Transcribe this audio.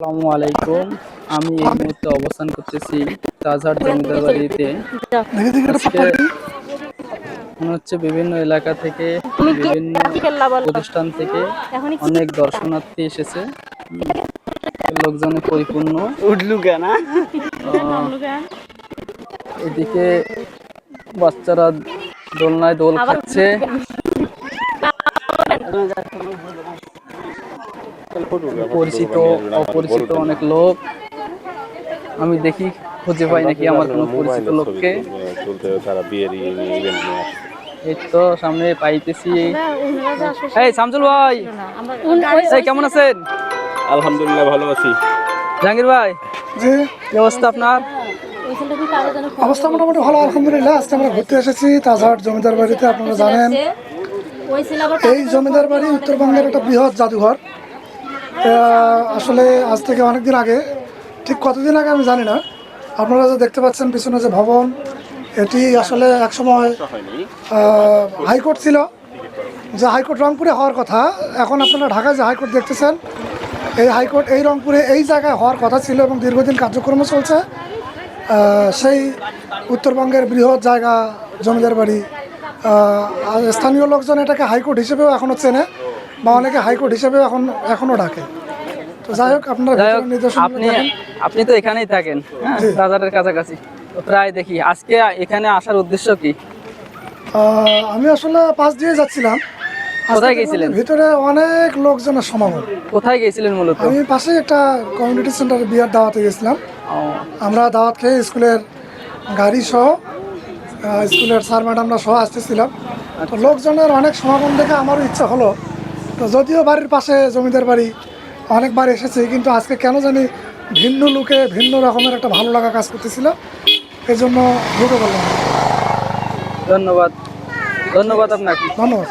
আসসালামু আলাইকুম। আমি এই মুহূর্তে অবস্থান করতেছি তাজহাট জমিদার বাড়িতে। আজকে মনে হচ্ছে বিভিন্ন এলাকা থেকে, বিভিন্ন প্রতিষ্ঠান থেকে অনেক দর্শনার্থী এসেছে। লোকজনে পরিপূর্ণ। এদিকে বাচ্চারা দোলনায় দোল খাচ্ছে। পরিচিত অপরিচিত অনেক লোক। আমি দেখি খুঁজে পাই নাকি আমার কোনো পরিচিত লোককে। এই তো সামনে পাইতেছি। এই শামসুল ভাই, এই কেমন আছেন? আলহামদুলিল্লাহ ভালো আছি। জাহাঙ্গীর ভাই, জি, কি অবস্থা আপনার? অবস্থা মোটামুটি ভালো আলহামদুলিল্লাহ। আজকে আমরা ঘুরতে এসেছি তাজহাট জমিদার বাড়িতে। আপনারা জানেন এই জমিদার বাড়ি উত্তরবঙ্গের একটা বৃহৎ জাদুঘর। আসলে আজ থেকে অনেকদিন আগে, ঠিক কতদিন আগে আমি জানি না, আপনারা যে দেখতে পাচ্ছেন পিছনে যে ভবন, এটি আসলে একসময় হাইকোর্ট ছিল। যে হাইকোর্ট রংপুরে হওয়ার কথা, এখন আপনারা ঢাকায় যে হাইকোর্ট দেখতেছেন, এই হাইকোর্ট এই রংপুরে এই জায়গায় হওয়ার কথা ছিল এবং দীর্ঘদিন কার্যক্রমও চলছে। সেই উত্তরবঙ্গের বৃহৎ জায়গা জমিদার বাড়ি, স্থানীয় লোকজন এটাকে হাইকোর্ট হিসেবেও এখনও চেনে বা অনেকে হাইকোর্ট হিসেবেও এখনও ডাকে। তো যাই হোক, আপনারা আপনি তো এখানেই থাকেন, হ্যাঁ, বাজারের কাছাকাছি। তো প্রায় দেখি, আজকে এখানে আসার উদ্দেশ্য কি? আমি আসলে পাশ দিয়ে যাচ্ছিলাম। কোথায় গেছিলেন? ভিতরে অনেক লোকজনের সমাগম। কোথায় গেছিলেন মূলত? আমি পাশে একটা কমিউনিটি সেন্টারে বিয়ার দাওয়াতে গেছিলাম। আমরা দাওয়াত খেয়ে স্কুলের গাড়ি সহ, স্কুলের স্যার ম্যাডামরা সহ আসতেছিলাম। তো লোকজনের অনেক সমাগম দেখে আমারও ইচ্ছা হলো। তো যদিও বাড়ির পাশে জমিদার বাড়ি, অনেকবার এসেছি, কিন্তু আজকে কেন জানি ভিন্ন লোকে ভিন্ন রকমের একটা ভালো লাগা কাজ করতেছিল, এই জন্য ঢুকে বললাম। ধন্যবাদ, ধন্যবাদ আপনাকে। ধন্যবাদ।